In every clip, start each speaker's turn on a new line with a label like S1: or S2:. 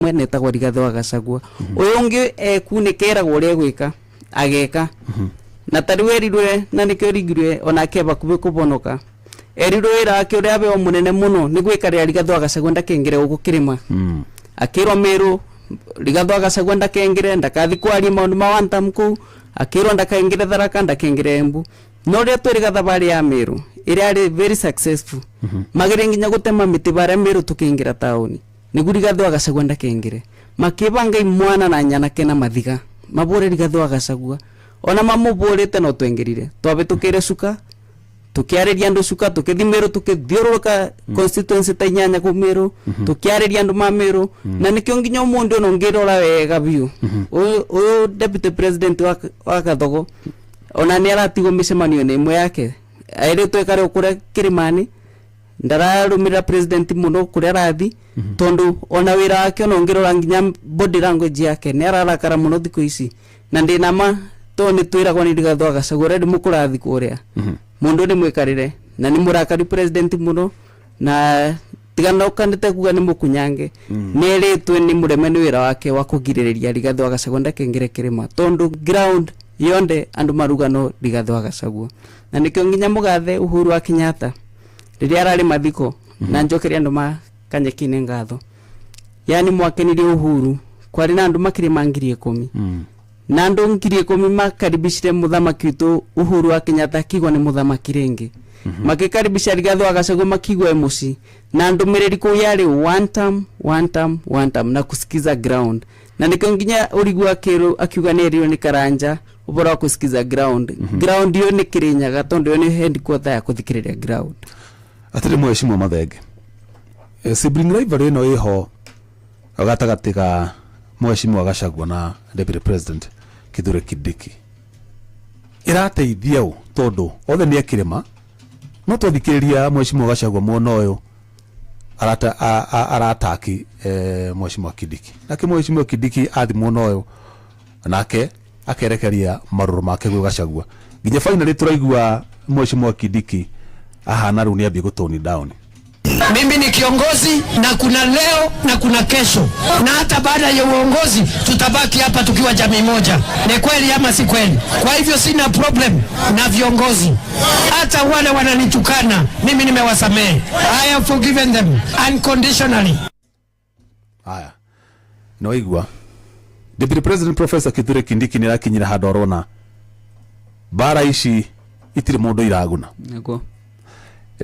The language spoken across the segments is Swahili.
S1: mwene tagwa Rigathi wa Gachagua uyu ungi kunekera gore gwika ageka na tariwerirwe na nikyo rigirwe onake bakube kubonoka erirwira akyo abe omunene muno ni gwikaria Rigathi wa Gachagua ndakengere ugukirima akirwa Meru Rigathi wa Gachagua ndakengere ndakathi kwari maundu mawantamku akirwa ndakengere Tharaka ndakengere Embu no ria twiriga thabari ya Meru iri ari very successful magere nginya gutema miti bare Meru tukingira tauni ni Rigathi wa Gachagua ndakengere makibanga imwana na nyana kena mathiga mabore Rigathi wa Gachagua ona mamuborete no twengerire twabe tukire suka tukiareria ndu suka tukithimero tukithiuruka constituency ta inyanya ku Meru tukiareria ndu ma Meru na nikyo nginya mundu no ngirora wega biu uyu deputy president wa Gathogo ona ni aratigo micemanio ni imwe yake aire twekare ukure Kirimani ndararumira president muno kuria rathi tondu ona wira wake no ngirora nginya body language yake ni ararakara muno thiku ici na ndina ma to ni twiragwo ni Rigathi wa Gachagua rendi mukurathi kuria mundu ni mwikarire na ni murakari president muno na tigana ukandite kuga ni mukunyange neretwe ni muremeni wira wake wa kugiririria Rigathi wa Gachagua ndakengere Kirima tondu ground yonde andu marugano Rigathi wa Gachagua na nikyo nginya mugathe Uhuru wa Kenyatta riria arari mathiko na njokeria andu makanyekine ngatho yani mwakenirie Uhuru kwari na andu makirima 10,000 na andu 10,000 makaribishire muthamaki witu Uhuru wa Kenyatta kigwa ni muthamaki ringi makikaribisha Rigathi wa Gachagua makigwa emuci na andu mireri ku yari one time na kusikiza ground na nikyo nginya urigwa kiru akiuga ni rio ni Karanja ubora kusikiza ground yo ni Kirinyaga tondu yo ni headquarter ya kuthikiriria ground
S2: atire mweshimwa mathenge sibling rivalry no iho agatagati ka mweshimwa Gachagua na deputy president Kithure Kindiki irateithia tondu othe ni Kirima no twithikiriria mweshimwa Gachagua muno uyu arataki mweshimwa Kindiki nake mweshimwa Kindiki athi muno uyu nake akerekeria maruru make gwe Gachagua nginya finally turaigua mweshimwa Kindiki ahana runia bigo tone down.
S3: Mimi ni kiongozi na kuna leo na kuna kesho na hata baada ya uongozi tutabaki hapa tukiwa jamii moja. Ni kweli ama si kweli? Kwa hivyo sina problem na viongozi. Hata wale wananitukana mimi nimewasamehe. I have forgiven them unconditionally.
S2: Haya. Noigwa. Deputy President Professor Kithure Kindiki ni rakinyira hadorona. Bara ici itire mundu iraguna.
S1: Nego.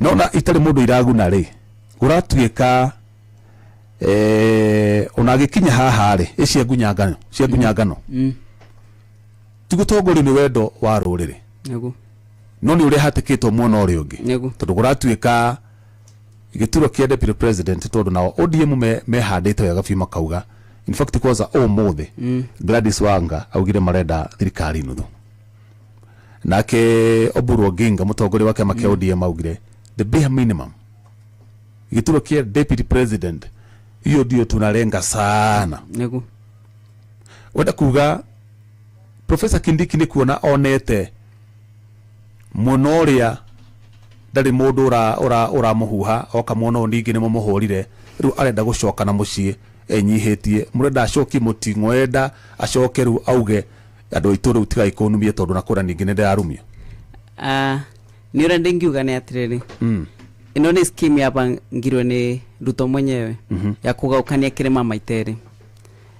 S2: Nona itari mundu iraguna ri uratuika unagikinya haha ri cia gunyangano tigutongori ni wendo wa ruriri
S1: nego
S2: no ni uri hatikitwo muno uri ungi tondu uratuika igituro kia deputy president tondu nao ODM mehandite wega biu makauga in fact kwaza umuthi Gladys Wanga augire marenda thirikari nuthu nake Oburu Oginga mutongori wake makia ODM augire the bare minimum igituro kia deputy president hiyo ndio tunalenga sana
S1: nego
S2: wenda kuga Professor Kindiki ni kuona onete monoria ndari mundu ora muhuha oka muno ndingi ni mumuhurire riu arenda gucoka na mucii enyihitie murenda acoki mutingo enda acoke riu auge andu ituru utiga economy tondu na kura ningi nende arumia
S1: ni urenda ngiuga ni atiriri ino ni scheme hapa ngirwe ni Ruto mwenyewe ya kugaukania Kirima Maitere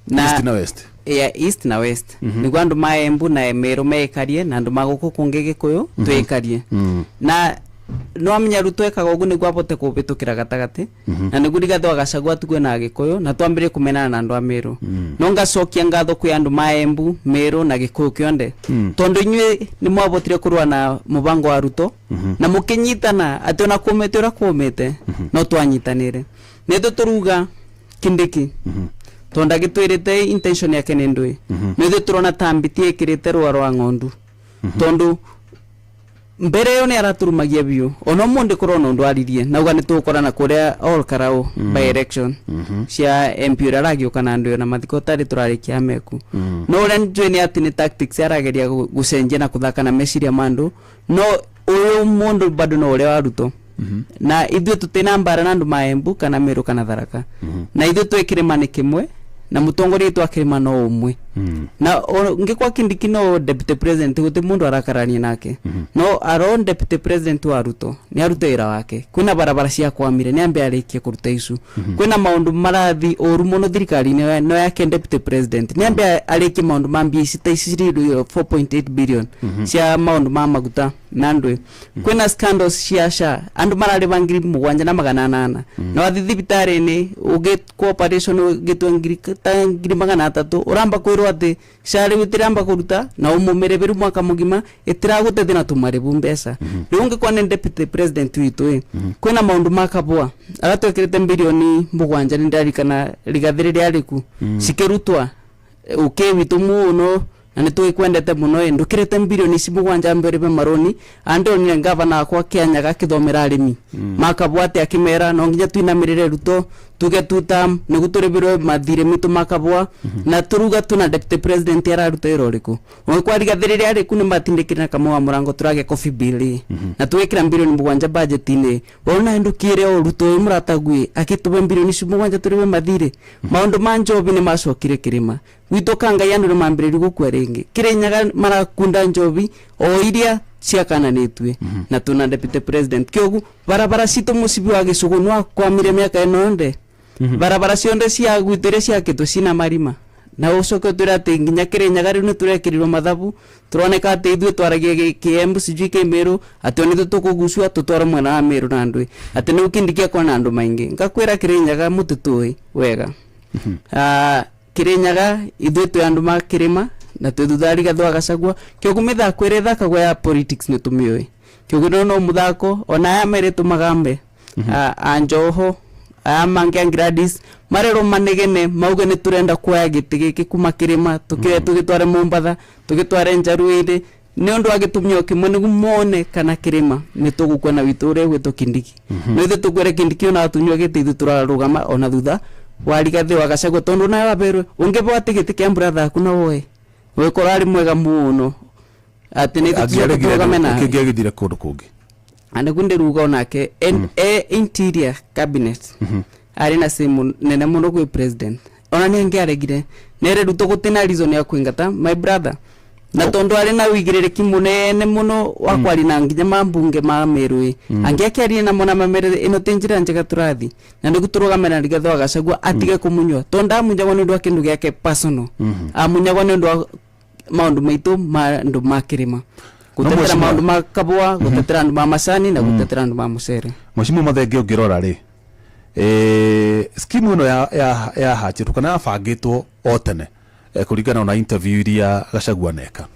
S2: na East na West
S1: East na West ni gwandu maembu na Meru meikarie na ndu maguku kungi Gikuyu twikarie na no amenya Ruto ekaga ugu ni gwabote kubitukira gatagati na ni Rigathi wa Gachagua tugwe na Gikuyu na twambire kumenana na andu a Meru no ngacokia ngatho kwi andu maembu Meru na Gikuyu kionde tondu inywe ni mwabotire kurwa na mubango wa Ruto na mukinyitana ati ona kumete ora kumete no twanyitanire neto turuga Kindiki tonda gitwirite intention yake ni ndui neto turona tambitie kirite rwa ng'ondu tondu mbere yo ni araturumagia biu ono munde korona ndwaririe nauga ni tukorana kuria all karao by election cia MP ragioka na ndio na mathiko tari turarikia meku no ren jweni ati ni tactics arageria gucenjia na kuthaka na meciria mandu no uyu mundu bado no uria waruto na ithu tutina mbara na ndu maembu kana Meru kana Tharaka na ithu twikire mani kimwe na mutongoria tu akirima no umwe na ngikwa Kindiki no deputy president guti mundu arakarania nake no aro deputy president wa Ruto ni Ruto ira wake kuna barabara cia kwamire ni ambe arikie kuruta isu kuna maundu marathi oru muno thirikari no yake deputy president ni ambe arikie maundu mambi cita iciri 4.8 billion cia maundu ma maguta nandwe kuna scandals cia SHA andu marari bangiri 7,800 no athithibitari ni uge cooperation ugetwa ngiri 300 uramba kwirwa ati SHA ritiramba kuruta na umumereberu mwaka mugima itiragutethe na tumaribu mbesa riu ngikwa ni deputy president witu kwina maundu makabwa aratwekirite bilioni 7 ndarikana rigathiriri ariku cikirutwa ukewitu muno na nitwikwendete muno ndukirite bilioni 7 mbere be maroni ando ni ngavana kwa Kenya gakithomera arimi makabwate akimera no nginya twinamirire Ruto tuge tutam niguturebirwe mathire mitu makabwa na turuga tuna deputy president era Ruto iroriku kwa rigathiriri ariku ni matindikira kama wa murango turage coffee bill na twekira bilioni 7 budget ini wona ndukire o Ruto muratagui akitube bilioni 7 turebe mathire maundu manjobi ni macokire kirima witoka ngai andu mambiriri gukwerengi kirenyaga marakunda njobi o iria ciakananitwe na tuna deputy president kiogu barabara cito musibi wa gisugunwa kwa mire miaka enonde barabara cionde cia gwitire cia kitu cina marima na ucoke turate nginya kirenyaga riu niturekirirwo mathabu turoneka ati ithuĩ twaragia kiembu sijui Kĩmĩrũ ati oni tutukugusua tutwara mwena wa Meru na ndui ati ni Kindiki kwa andu maingi ngakwira kirenyaga mututui wega kirenyaga ithuĩ twi andu makirima na twithuthari Gathwa Gachagua kiogu mithako ire thakagwa ya politics ni tumioi kiogu no muthako ona ya mere tumagambe Anjoho amange Gladys marero manegene mauge ni turenda kuoya giti giki kuma kirima tugitware Mombatha tugitware Njaruire ni undu agitumio kimwe ni mone kana kirima ni tugukwana witure gwitu Kindiki no ithu tukwere Kindiki ona atunyo giti ithu turarugama ona thutha wari Gathwa Gachagua tondu na waberwe ungebwa tigiti kia brother kuna woe we korari mwega muno ati ni tutugamena
S2: kigegithire kundu kungi
S1: ane kunde ruga onake interior cabinet ari na simu nene muno gwe president ona ni ngiaregire nere Ruto gutina reason ya kuingata my brother na tondu ari na wigirereki munene muno wakwari na nginya mambunge ma Meru angiakiaria na mona mamere ino tinjira njega turathi na ndiguturugamena Gathwa Gachagua atige kumunywa tonda munyagwa ni ndwa kindu giake personal amunyagwa ni ndwa maundu maitu mandu makirima gutetera maundu makabwa gutetera andu ma macani na gutetera andu ma mucere
S2: Mheshimiwa Mathenge ungirora ri skimu ino ya hachiru kana yabangitwo o tene kuringana na interview iria Gachagua neka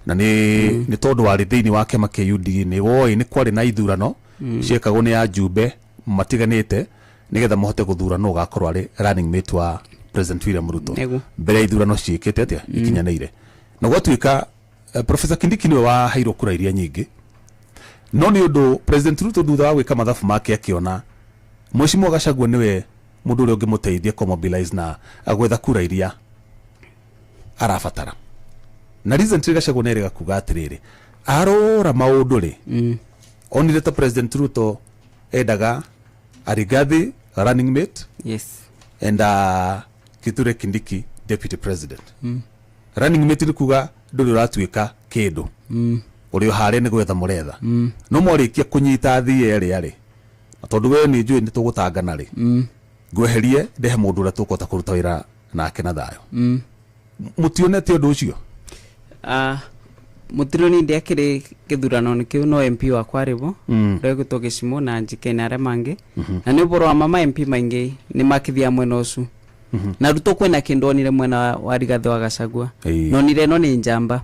S2: na ni tondu wari thiini wa kiama kia UD ni woi ni kwari na ithurano ciekagwo ni ya Jumbe matiganite nigetha mohote guthurano ugakorwo ari running mate wa President William Ruto mbere ithurano ciikite atia ikinyaneire na gwatuika Professor Kindiki niwe wa hairo kura iria nyingi no ni undu President Ruto thutha wa gwika mathabu make akiona Mheshimiwa Gachagua niwe mundu uria ungimuteithia ko mobilize na agwetha kura iria arabatara na recently Gachagua nere gakuga atiriri arora maundu ri onire ta President Ruto endaga Rigathi running mate
S1: yes
S2: and Kithure Kindiki deputy president running mate ni kuga nduri uratuika kindu uri hare ni gwetha muretha no morikia kunyita thii eri ari tondu we ni njui ni tugutangana ri ngweherie ndehe mundu uria tukota kuruta wira nake na thayo mutionete undu ucio mutironi ndiakire githurano ni kiu no MP wa kwaribo rego togicimo na njikene are mangi na ni boro mama MP maingi ni makithia mwena ucu na Ruto kwena kindonire mwena wa Gathwa Gachagua no nire no ni njamba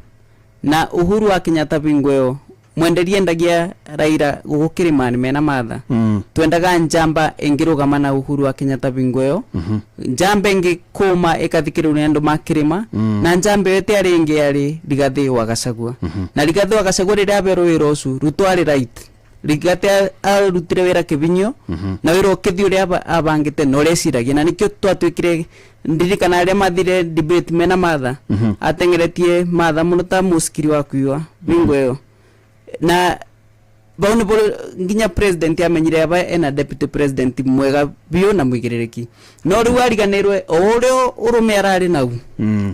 S2: na Uhuru wa Kenyatta bingweo mwenderie ndagia Raila gukirimani mena matha twendaga njamba engirugama na Uhuru wa Kenyatta bingweo njamba engi kuma ekathikira unendo makirima na njamba yote ari engi ari Gathwa Gachagua na Gathwa Gachagua rira bero wirosu Ruto ari right Rigathi arutire wira kibinyo na wira ukithi uria abangite no reciragia na nikio twatwikire ndirikana aria mathire debate mena matha atengeretie matha muno ta muskiri wa kuiwa bingweo na
S1: baune bolo nginya president amenyire aba ena deputy president mwega bio na mwigirereki no ri wariganirwe oreo urume arari nau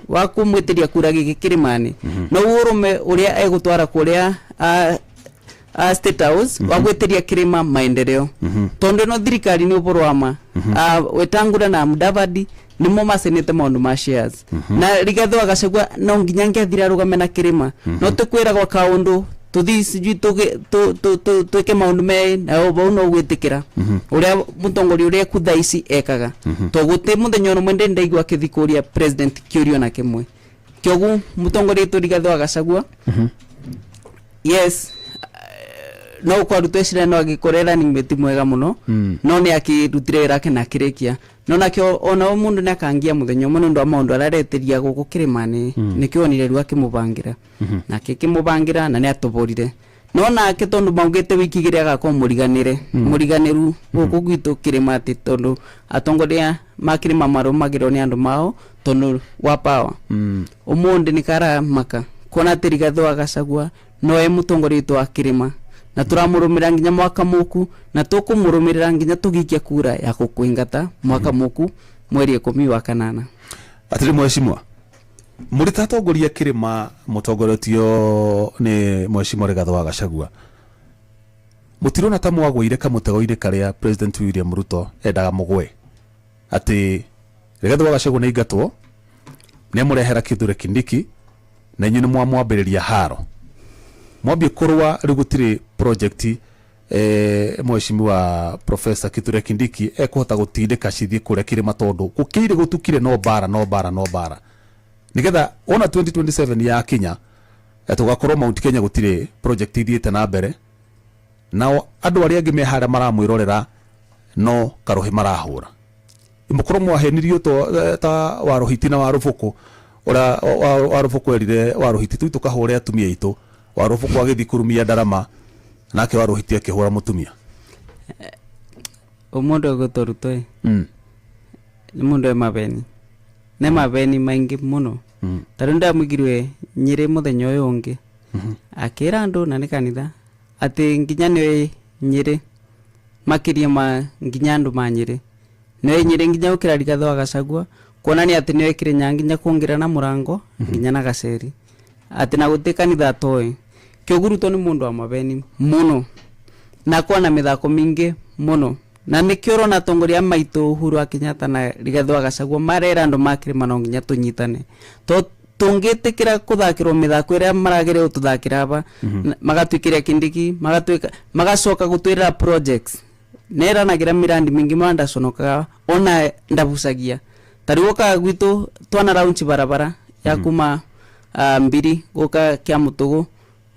S1: wa kumwitiria kura giki kirimani no urume uria egutwara kuria State House wa gwetiria kirima maendeleo tondu no thirikari ni uburwama wetangura na Mudavadi nimo masenete maundu ma shares na Rigathi wa Gachagua no nginya ngethira rugame na kirima no tukwira gwa kaundu tuthisi ju tuke maundu me na obo no gwitikira uria mutongori uria kuthaici ekaga to guti muthenya no mwende ndaigwa kithikuria president kiurio na kimwe kiogu mutongori tu Rigathi wa Gachagua yes no kwa rutweshira no agikorera ni meti mwega muno no ni akirutire rake na kirekia no nakyo ona mundu nakangia muthenya muno ndo amaundu arareteria guku kirimani nikionire rwa kimubangira na kimubangira na ni atoborire no nake tondu maugite wiki gire agako muriganiru guku gwitu kirimati tondu atongoria makirima marumagiro ni andu mao tondu wa power umundi nikara maka kona Rigathi wa Gachagua no emutongorito akirima na turamurumira nginya mwaka muku na tukumurumira nginya tugikia kura ya kukuingata mwaka muku mweri 10 wa kanana
S2: atiri mweshimwa muri tatongoria kirima mutongoretio ni mweshimwa Rigathi wa Gachagua mutirona ta mwagwire kamutego-ire karia president William Ruto endaga mugwe ati Rigathi wa Gachagua ni ingatwo ni amurehera Kithure Kindiki na nyine mwamwambiriria haro mwambie korwa rigutire project mweshimiwa Professor Kithure Kindiki ekuhota gutindika cithie kuria kirima tondu gukire gutukire no bara nigetha ona 2027 ya Kenya tugakorwo Mount Kenya gutire project ithiete na mbere nao andu aria angi mehara maramwirorera no karohi marahura imukorwo mwahenirio to ta warohiti na warufuku ora warufuku erire warohiti tu tukahore atumia itu warufuku agithikurumia ndarama nake waruhiti akihura mutumia
S1: omondo gotorutoi ni mundu emabeni ne mabeni maingi muno tarunda mugirwe nyire muthenya uyu ungi akira andu na ni kanitha ati nginya ni nyire makiria ma nginya andu ma nyire ne nyire nginya ukira Rigathi wa Gachagua kuonania ati ni wekire nyanginya kuongira na murango nginya na gaceri ati na gutekanitha toi Kyoguruto ni mundu wa mabeni muno na kwa na mithako mingi muno na nikioro na tongoria maitu Uhuru wa Kenyatta na Rigathi wa Gachagua marera andu makirima no nginya tunyitane to tungitikira kuthakirwo mithako iria maragire ututhakira aba magatwikiria Kindiki magacoka gutwira projects nera nagira mirandi mingi mwanda sonoka ona ndabusagia tariwoka gwitu twana raunchi barabara ya kuma mbiri goka kya mutugo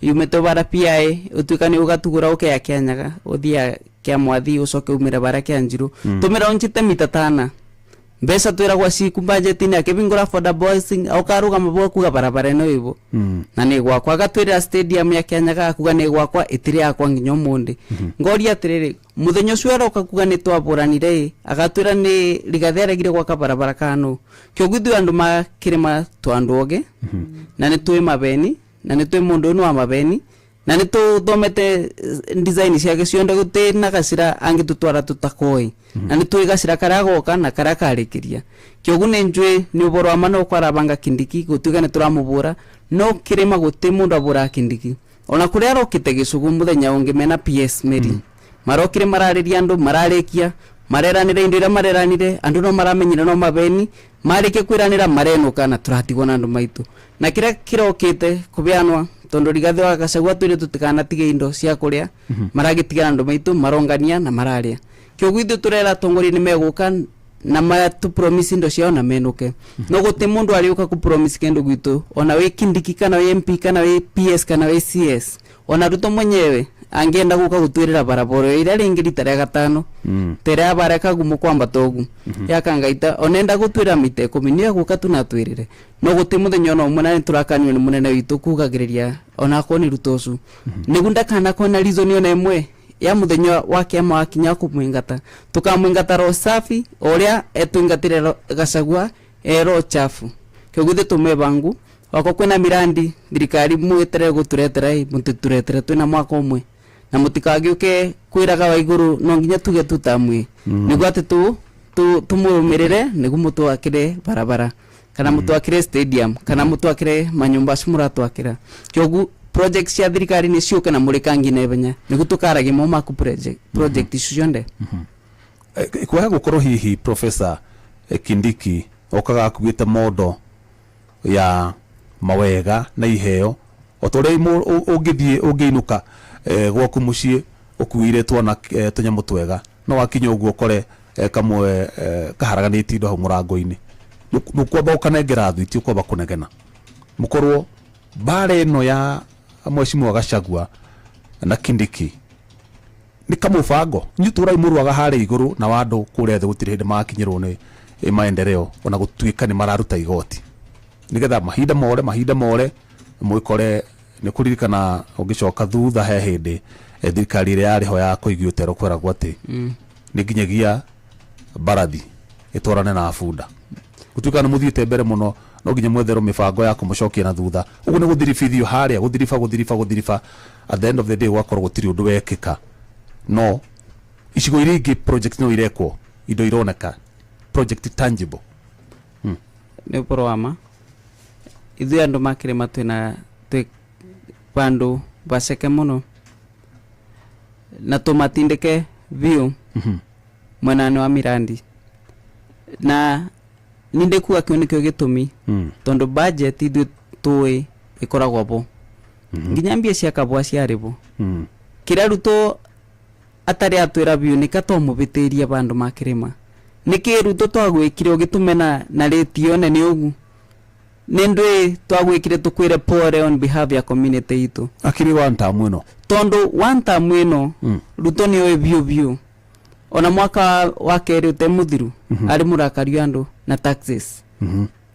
S1: yumeto bara PI utukani ugatugura uke ya Kenyaga uthia kya mwathi ucoke umira bara kya Njiru tumira unchite mitatana mbesa twira gwa siku budget ni akibingura for the boys aukaruga mabo kuga barabara no ibo na ni gwakwa agatwira stadium ya Kenyaga kuga ni gwakwa itiri akwa nginyo mundi ngori atiriri muthenyo cwero kakuga ni twaburanire agatwira ni Rigathi aregire gwaka barabara kanu kyogithu andu makirima twandoge na ni twi mabeni na ni twi mundu no wa mabeni na ni tuthomete design cia cionde guti na gacira angi tutwara tutakoi na ni twi gacira karagoka na karakarikiria kyogu ni njwe ni uboro amano kwarabanga Kindiki gutiga ni turamubura no kirima guti mundu abura Kindiki ona kuria rokite gicugu muthenya ungi mena PS Mary marokire marariria andu mararekia mareranire indira mareranire andu no maramenyira no mabeni marike kwiranira marenuka na turatigwa na andu maitu na kira kirokite kubianwa tondu Rigathi wa Gachagua twire tutikana tige indo cia kuria maragitigana andu maitu marongania na mararia kyogwithu turera tongori ni meguka na matu promise indo ciao na menuke no guti mundu ariuka ku promise kendo gwitu ona we Kindiki kana we MP kana we PS kana we CS ona Ruto mwenyewe angenda guka gutwirira barabara ira ringi ritare gatano tera baraka gumu kwamba togu yakangaita onenda gutwira mite kuminia guka tunatwirire no guti muthenya no munane turakanyo ni munene witu kugagiriria ona koni Rutosu nigunda kana kona reason yone emwe ya muthenya wa kiama wa kinya kumwingata tukamwingata ro safi oria etwingatire Gachagua ero chafu kyoguthe tumebangu wako kwena mirandi thirikari mwetere guturetera mututuretere twina mwaka umwe na mutikagĩũke kwĩraga wa igũrũ no nginya tuge tutamwe nĩguo atĩ tumurumirire nĩguo mũtwakĩre barabara kana mũtwakĩre stadium kana mũtwakĩre manyũmba acio mũratwakĩra kĩoguo project cia thirikari nĩ ciũke na mũrĩkangi na ihenya nĩguo tũkaragia mau maku project icio ciothe
S2: kwega gũkorwo hihi Professor Kindiki okaga akuĩte mondo ya mawega na iheo otorei ũngĩthiĩ ũngĩinuka gwaku mũciĩ ũkuire twana tũnyamũ twega no wakinya ũguo kore kamwe kaharaganĩtie indo hau mũrango-inĩ nũkwamba ũkanengera thwiti ũkwamba kũnegena mũkorwo mbara ĩno ya Mheshimiwa Gachagua na Kindiki nĩ kamũbango nyitũrai mũrwaga harĩ igũrũ na wandũ kũrĩa thĩ gũtirĩ hĩndĩ makinyĩrwo nĩ maendeleo ona gũtuĩka nĩ mararuta igoti nigetha mahinda more mwĩkore nĩ kũririkana ũngĩcoka thutha he hĩndĩ thirikari ĩrĩa yarĩ ho ya kũigua ũtero kweragwo atĩ nĩ nginyagia mbarathi ĩtwarane na bunda gũtuĩka nĩ mũthiĩte mbere mũno no nginya mwetherwo mĩbango ya kũmũcokia na thutha ũguo nĩ gũthiribithio harĩa gũthiriba at the end of the day gwakorwo gũtirĩ ũndũ wekĩka no icigo iria ingĩ project no irekwo indo ironeka project tangible
S1: nĩ ũboro wama ithuĩ andũ makĩrĩma twĩna bandũ baceke mũno na tũmatindĩke biũ mwena-inĩ wa mirandi na nindĩkuga kĩo nĩkĩo gĩtũmi tondũ budget ithuĩ tũĩ ĩkoragwo bo nginya mbia cia kabũa ciarĩ bo kĩrĩa arutwo atarĩ atwĩra biũ nĩkatomũbĩtĩria bandũ makĩrĩma nĩkĩ rutwo twagwĩkire ũgĩtũmena na rĩtio nene ũgu nĩndũĩ twagwĩkire tũkwĩre pore on behalf ya community itũ
S2: akĩrĩ one term ĩno
S1: tondũ one term ĩno rutwo nĩoĩ biũ ona mwaka wa kerĩ ũte mũthiru arĩ mũrakario andũ na taxes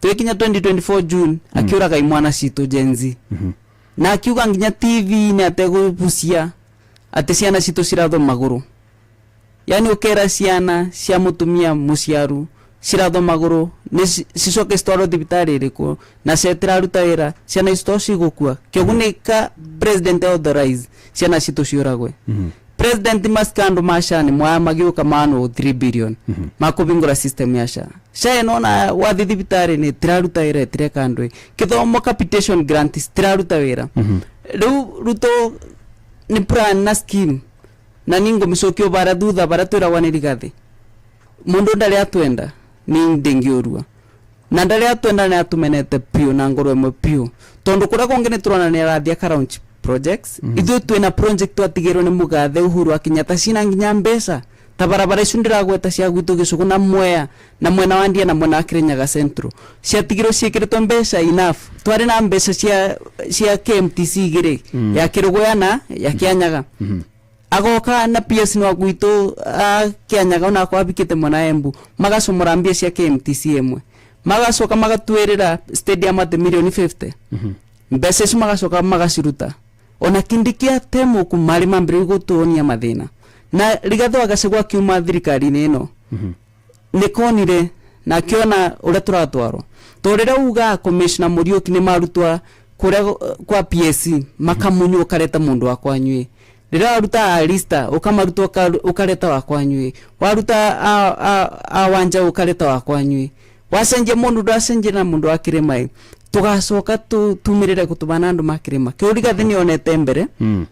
S1: twĩkinya 2024 June akĩũraga imwana citũ Gen Z na akiuga nginya TV nĩ ategũbucia atĩ ciana citũ ciratho magũrũ yani ũkera ciana cia mũtumia mũciaru ciratho magũrũ nĩ cicoke citwarwo thibitarĩ ĩrĩkũ na cetiraruta wĩra ciana icio cigũkua kĩoguo nĩ ka president authorize ciana citũ ciũragwe president maskando mashani mwaya magiuka mano 3 billion makubingura system ya sha nona wathi thibitarĩ nĩ tiraruta wĩra tirekandwe kithomo capitation grant tiraruta wĩra rĩu ruto ni plan na scheme na ningo micokio bara thutha bara twĩra wanirigathi mundu ndarĩ atwenda ni ndingiurua na ndarĩ atwenda nĩ atumenete pio na ngoro ĩmwe pio tondu kũrĩa kũngĩ nĩ tũrona nĩ arathia karounch projects ithuĩ twĩna project twatigĩrwo nĩ mũgathe Uhuru Kenyatta cina nginya mbeca ta barabara icio ndiragweta cia gwitũ Gĩcũgũ na Mwea na mwena wa Ndia na mwena wa Kirinyaga Central ciatigĩrwo ciĩkĩrĩtwo mbeca enough twarĩ na mbeca cia KMTC igĩrĩ ya Kĩrũgũya na ya Kĩanyaga agoka na PS no gwitũ Kĩanyaga ona kwabikĩte mwena Embu magacomora mbia cia KMTC ĩmwe magacoka magatwĩrĩra stadium at million 50 mbeca icio magacoka magaciruta ona Kindiki atemo kumari mambire gũtuonia mathĩna na Rigathĩ Gachagua kiuma thirikari-inĩ ĩno nĩkonire na akiona ũrĩa tũratwarwo tondũ uga commissioner Muriuki nĩ marutwa kũrĩa kwa PSC makamunywo kareta mũndũ wa kwanyue rĩrĩa waruta alista ũkamarutwo ũkareta wa kwanyue waruta awanja ũkareta wa kwanyue wacenje mũndũ ndacenje na mũndũ wa Kĩrĩma tugacoka tumirire gutubana andu makirima kiu Rigathĩ nĩonete mbere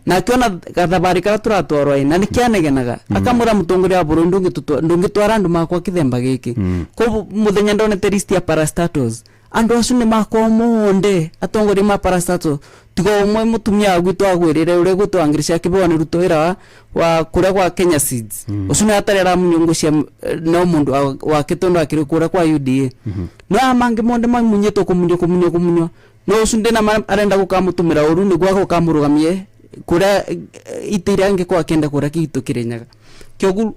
S1: na akiona gathabari kara turatwarwa na nikianegenaga akamura mutongoria wa Burundi ndungitwara andu makwa kithemba giki ko muthenya ndonete list ya parastatos andu acu ni makwa monde atongoria ma parastatos tigo umwe mutumia gwitũ agwirire ure gutwangirisha kiboni rutoira wa kuria kwa Kenya Seeds ucu ni atarera munyungu cia no mundu wa kitondo akiri kuria kwa UDA no amange monde mamunyetwo kumunyo no ucu ndina arenda gukamutumira uru ni gwa gukamurugamie kuria itirange kwa kenda kuria kitu Kirinyaga kiogu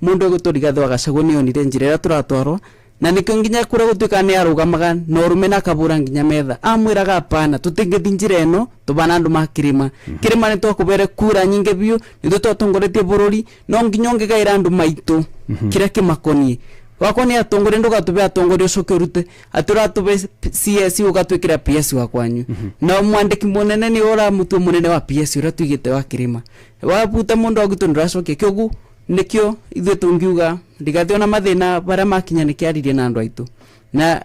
S1: mundu gwitũ Rigathĩ Gachagua nionire njira ĩrĩa turatwarwo na nikio nginya kuria gutuika ni arugamaga no rumena kabura nginya metha amwiraga apana tutingithi njira ĩno tubana andu makirima kirima ni twakubere kura nyinge biu nithu twatongoretie bururi no nginya ongegaira andu maitu kiria kimakonie wako ni atongore ndugatupe atongore ucoke urute atura tupe CS ugatwikira PS wa kwanyu na mwandiki munene ni ora mutu munene wa PS ura twigite wa kirima wabuta mundu agutu ndiracoke kyogu nikyo ithuĩ tungiuga Rigathi ona mathina bara makinya nikiaririe na andu aitu na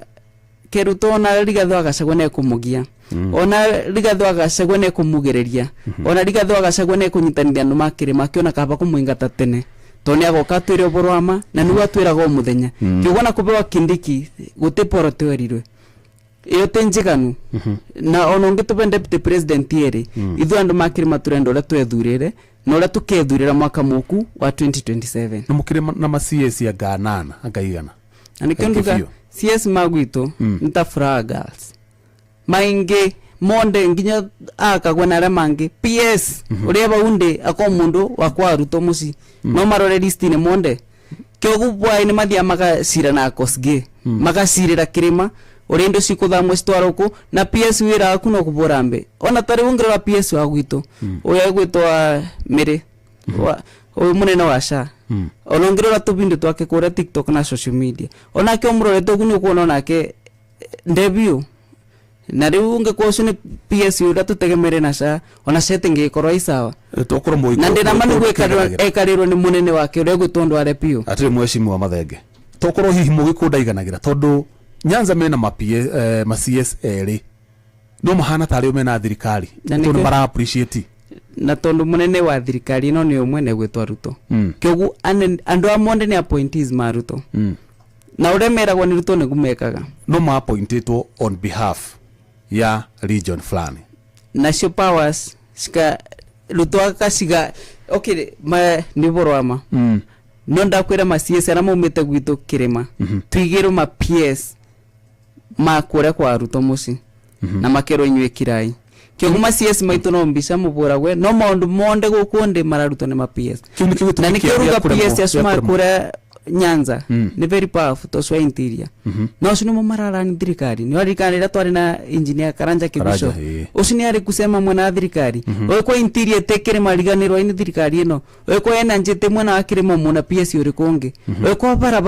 S1: Keruto ona Rigathi Gachagua ne kumugia ona Rigathi Gachagua ne kumugereria ona Rigathi Gachagua ne kunyitanithia andu makirima kiona kaba kumuingata tene toni agoka twire borwama na niwe atwiraga muthenya kigona kubewa Kindiki guti porote werirwe iyo tenjiganu na ona ngitupe deputy president yeri ithu andu makirima turendo la twethurire na ula tukethurira mwaka muku wa 2027
S2: na mukirima na ma CS ya ganana akaigana
S1: anikenduga CS magwito ntafura girls mainge monde nginya akagwa na ramange PS ureba unde ako mundu wakwa ruto musi no marore listine monde kyogubwa ine mathia magacira na kosge magacirira kirima urendo sikuthamwe stwaroko na PS wira aku no kuborambe ona tari ungira PS wa gwito oya gwito wa mere wa o munene wa sha onongirora tubinde twake kura TikTok na social media ona kyo murore tokunyo kuona nake debut na riu ngekosune PS ura tutegemere na sha ona setting ikorwa isawa
S2: tokoro moiko
S1: na ndina mani gwekarirwo ni munene wake ure gutondwa repio
S2: atire mweshimu wa mathenge tokoro hihi mugikunda iganagira tondu Nyanza mena ma CS eri no mahana tari mena thirikari tondu mara appreciate
S1: na tondu munene wa thirikari no ni umwe ne gwetwa Ruto kyogu andu amonde ni appointees ma Ruto na uremeragwo ni Ruto ne gumekaga
S2: no ma appointetwo on behalf ya region flani
S1: national powers sika Ruto akasiga okay ma ni borwama no ndakwira ma CS ara mumete gwitu kirima twigiro ma PS makore kwa Ruto musi na makero inywe kirai kyoguma CS maitu no mbisa muboragwe no maundu monde gukunde mararuto ne ma PS na nikiruga PS ya suma kure Nyanza ni very powerful to swa interior no sino marara ni thirikari ni warikani ra twari na engineer Karanja Kibisho usini ari kusema mwana thirikari we kwa interior tekere mariganirwa ni thirikari ino we kwa ena njete mwana akire mwana PS uri konge we kwa barabara